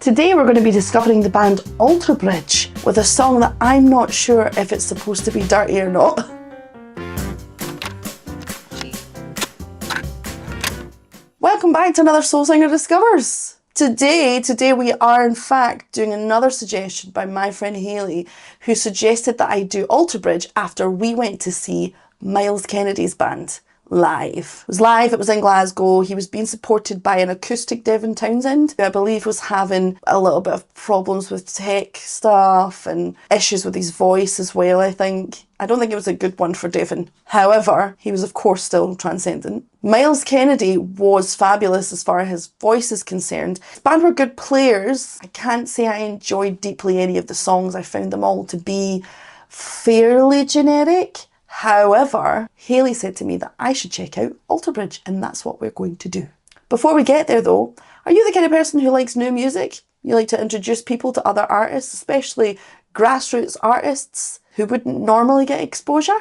Today we're going to be discovering the band Alter Bridge with a song that I'm not sure if it's supposed to be dirty or not. Welcome back to another Soul Singer Discovers. Today we are in fact doing another suggestion by my friend Hayley, who suggested that I do Alter Bridge after we went to see Myles Kennedy's band live. It was live, it was in Glasgow. He was being supported by an acoustic Devin Townsend, who I believe was having a little bit of problems with tech stuff and issues with his voice as well, I think. I don't think it was a good one for Devin. However, he was of course still transcendent. Myles Kennedy was fabulous as far as his voice is concerned. The band were good players. I can't say I enjoyed deeply any of the songs. I found them all to be fairly generic. However, Hayley said to me that I should check out Alter Bridge, and that's what we're going to do. Before we get there though, are you the kind of person who likes new music? You like to introduce people to other artists, especially grassroots artists who wouldn't normally get exposure?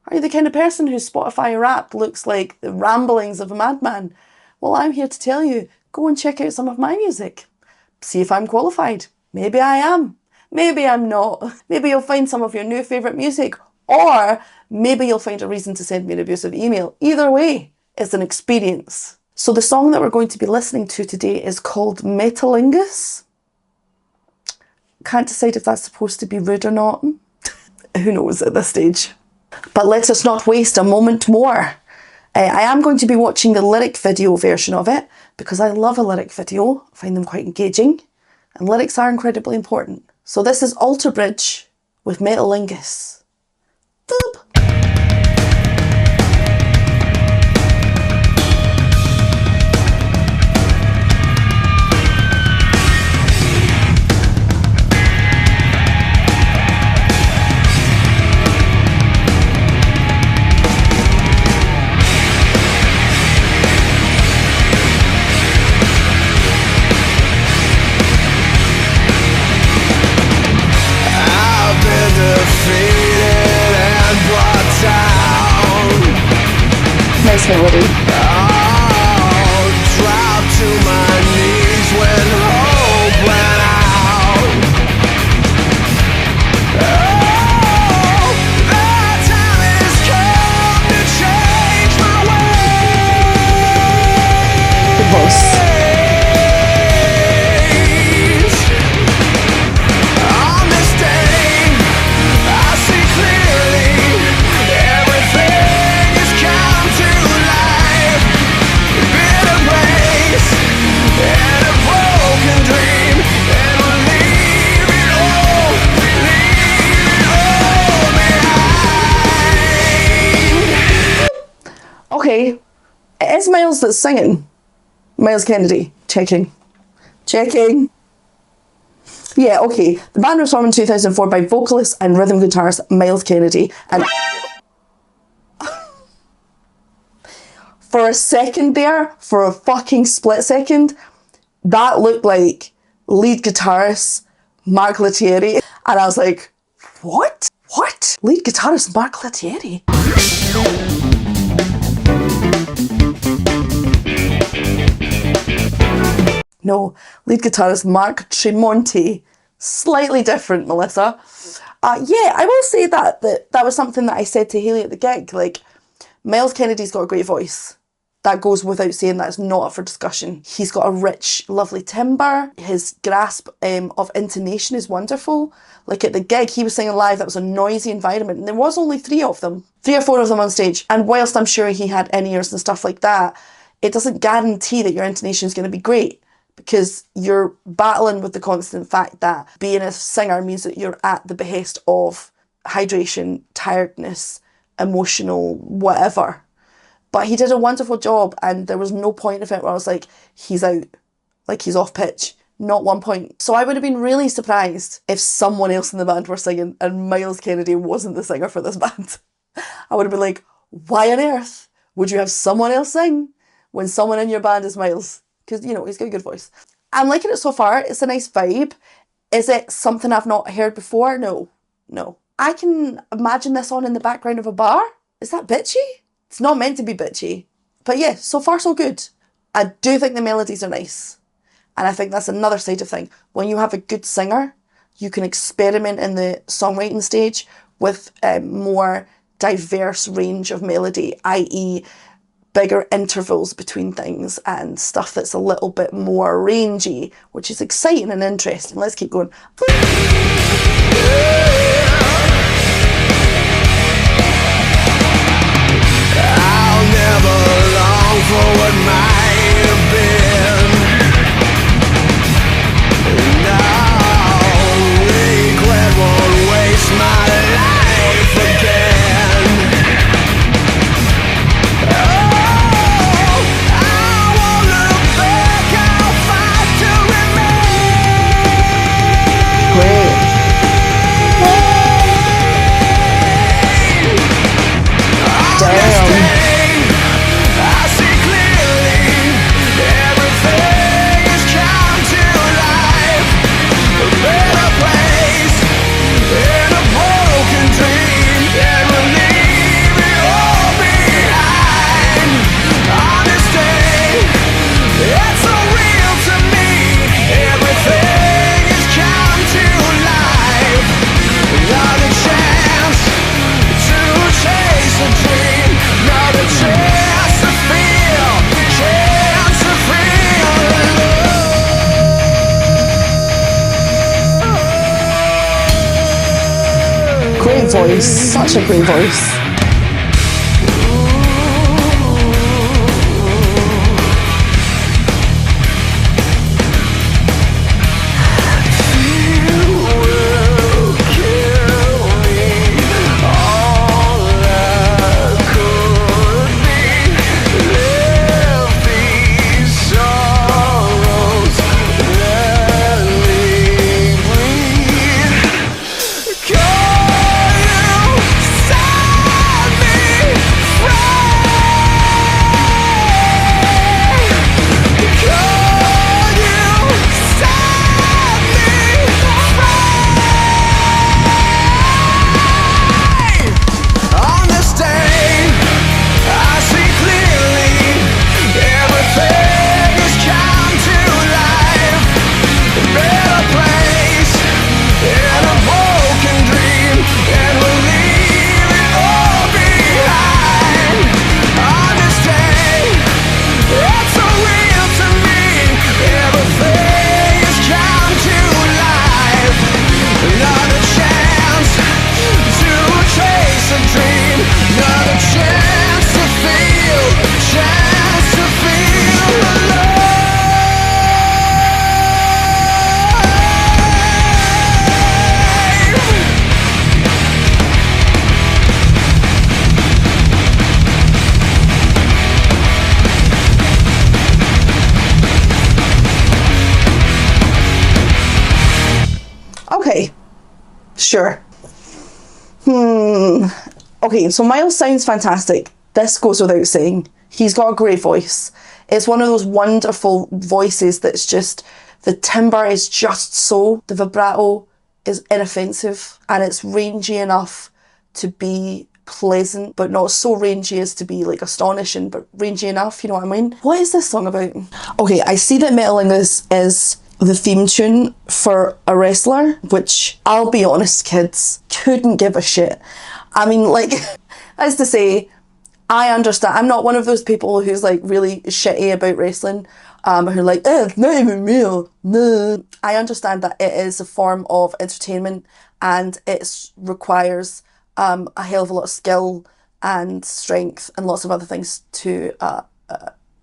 Are you the kind of person whose Spotify Wrapped looks like the ramblings of a madman? Well, I'm here to tell you, go and check out some of my music. See if I'm qualified. Maybe I am. Maybe I'm not. Maybe you'll find some of your new favourite music, or maybe you'll find a reason to send me an abusive email. Either way, it's an experience. So the song that we're going to be listening to today is called Metalingus. Can't decide if that's supposed to be rude or not. Who knows at this stage. But let us not waste a moment more. I am going to be watching the lyric video version of it because I love a lyric video. I find them quite engaging. And lyrics are incredibly important. So this is Alter Bridge with Metalingus. Boop. Nice melody. Oh, drop to my knees when hope went out. Oh, the time has come to change my ways. Good voice. On this day, I see clearly everything has come to life. Bitter ways and a broken dream, and we'll leave it all behind. Okay, it is Myles that's singing. Myles Kennedy. Checking. Yeah, okay. The band was formed in 2004 by vocalist and rhythm guitarist Myles Kennedy. And for a second there, for a fucking split second, that looked like lead guitarist Mark Lettieri. And I was like, what? What? Lead guitarist Mark Lettieri? No, lead guitarist Mark Tremonti. Slightly different, Melissa. Yeah, I will say that was something that I said to Hayley at the gig. Like, Myles Kennedy's got a great voice. That goes without saying. That's not up for discussion. He's got a rich, lovely timbre. His grasp of intonation is wonderful. Like at the gig, he was singing live. That was a noisy environment. And there was only 3 or 4 of them on stage. And whilst I'm sure he had in-ears and stuff like that, it doesn't guarantee that your intonation is going to be great, because you're battling with the constant fact that being a singer means that you're at the behest of hydration, tiredness, emotional, whatever. But he did a wonderful job, and there was no point of it where I was like, he's out, like he's off pitch. Not one point. So I would have been really surprised if someone else in the band were singing and Myles Kennedy wasn't the singer for this band. I would have been like, why on earth would you have someone else sing when someone in your band is Myles? Because, you know, he's got a good voice. I'm liking it so far. It's a nice vibe. Is it something I've not heard before? No. I can imagine this on in the background of a bar. Is that bitchy? It's not meant to be bitchy. But yeah, so far so good. I do think the melodies are nice. And I think that's another side of thing. When you have a good singer, you can experiment in the songwriting stage with a more diverse range of melody, i.e. bigger intervals between things and stuff that's a little bit more rangy, which is exciting and interesting. Let's keep going. I'll never long for what might have been. No, regret won't waste my life again. Oh, I won't look back, I'll fight to remain. Great. Damn. I see clearly, everything has come to life. A better place in a broken dream, and we'll leave it all behind. Understand, it's so real to me. Everything has come to life. Another chance to chase a dream, another chance to feel, chance to feel love. Great voice. Such a great voice. Okay, sure. Okay, so Miles sounds fantastic. This goes without saying. He's got a great voice. It's one of those wonderful voices that's just, the timbre is just so, the vibrato is inoffensive, and it's rangy enough to be pleasant, but not so rangy as to be like astonishing, but rangy enough, you know what I mean? What is this song about? Okay, I see that Meddling is the theme tune for a wrestler, which, I'll be honest kids, couldn't give a shit. I mean, like, as to say, I understand, I'm not one of those people who's like really shitty about wrestling, who are like, it's not even real, no. I understand that it is a form of entertainment and it requires a hell of a lot of skill and strength and lots of other things to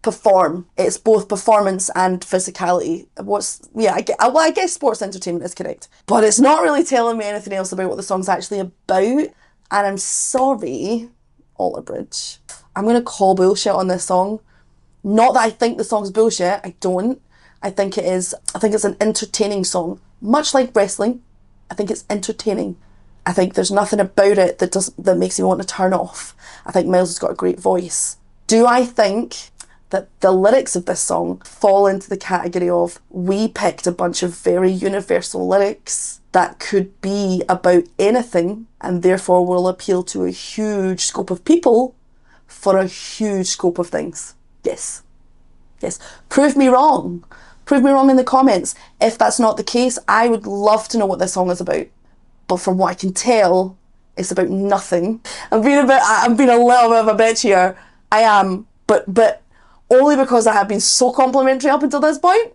perform. It's both performance and physicality. I guess sports entertainment is correct. But it's not really telling me anything else about what the song's actually about. And I'm sorry, Alter Bridge. I'm going to call bullshit on this song. Not that I think the song's bullshit. I don't. I think it's an entertaining song. Much like wrestling, I think it's entertaining. I think there's nothing about it that makes me want to turn off. I think Miles has got a great voice. Do I think that the lyrics of this song fall into the category of, we picked a bunch of very universal lyrics that could be about anything and therefore will appeal to a huge scope of people for a huge scope of things? Yes. Prove me wrong. Prove me wrong in the comments. If that's not the case, I would love to know what this song is about. But from what I can tell, it's about nothing. I'm being a little bit of a bitch here. I am, but only because I have been so complimentary up until this point.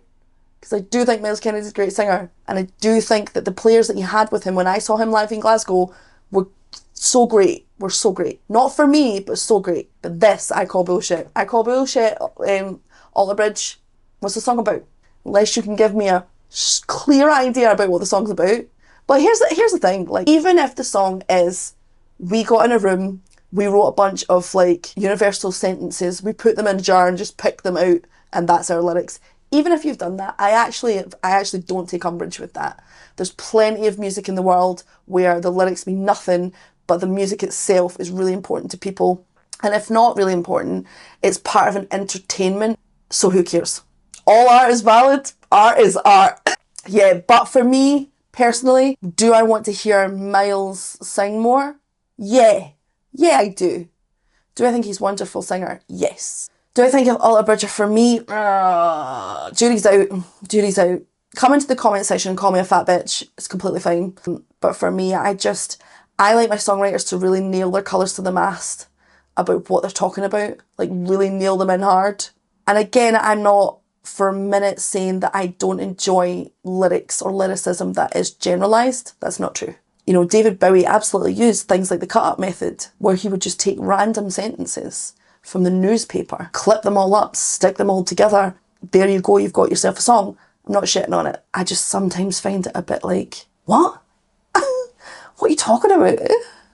Because I do think Myles Kennedy's a great singer, and I do think that the players that he had with him when I saw him live in Glasgow were so great. Were so great. Not for me, but so great. But this, I call bullshit. I call bullshit. Alter Bridge. What's the song about? Unless you can give me a clear idea about what the song's about. But here's the thing. Like, even if the song is, we got in a room, we wrote a bunch of like universal sentences, we put them in a jar and just picked them out, and that's our lyrics. Even if you've done that, I actually don't take umbrage with that. There's plenty of music in the world where the lyrics mean nothing, but the music itself is really important to people. And if not really important, it's part of an entertainment, so who cares? All art is valid, art is art. Yeah, but for me, personally, do I want to hear Myles sing more? Yeah, I do. Do I think he's a wonderful singer? Yes. Do I think of Alter Bridge for me? Jury's out. Come into the comment section and call me a fat bitch. It's completely fine. But for me, I like my songwriters to really nail their colours to the mast about what they're talking about. Like, really nail them in hard. And again, I'm not for a minute saying that I don't enjoy lyrics or lyricism that is generalised. That's not true. You know, David Bowie absolutely used things like the cut-up method, where he would just take random sentences from the newspaper, clip them all up, stick them all together. There you go, you've got yourself a song. I'm not shitting on it. I just sometimes find it a bit like, what? What are you talking about?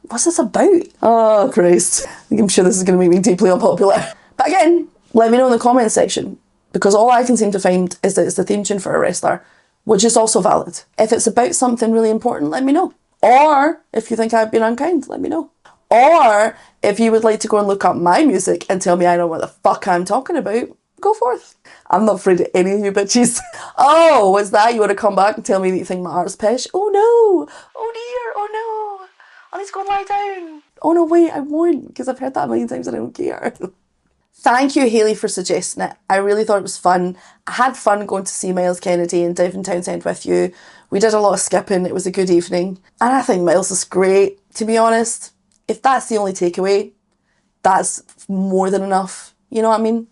What's this about? Oh, Christ. I'm sure this is going to make me deeply unpopular. But again, let me know in the comment section, because all I can seem to find is that it's the theme tune for a wrestler, which is also valid. If it's about something really important, let me know. Or if you think I've been unkind, let me know. Or if you would like to go and look up my music and tell me I know what the fuck I'm talking about, go forth. I'm not afraid of any of you bitches. Oh, was that? You want to come back and tell me that you think my art's pish? Oh no! Oh dear! Oh no! I need to go and lie down. Oh no, wait, I won't, because I've heard that a million times and I don't care. Thank you, Hayley, for suggesting it. I really thought it was fun. I had fun going to see Myles Kennedy in Devon Townsend with you. We did a lot of skipping. It was a good evening. And I think Myles is great, to be honest. If that's the only takeaway, that's more than enough. You know what I mean?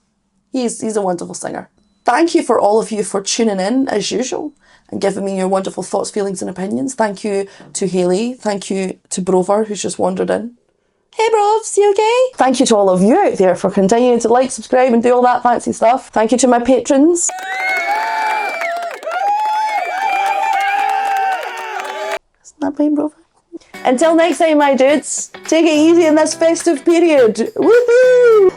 He's a wonderful singer. Thank you for all of you for tuning in, as usual, and giving me your wonderful thoughts, feelings and opinions. Thank you to Hayley. Thank you to Brover, who's just wandered in. Hey brovs, you okay? Thank you to all of you out there for continuing to like, subscribe and do all that fancy stuff. Thank you to my patrons. Isn't that plain, Brover? Until next time, my dudes, take it easy in this festive period. Woohoo!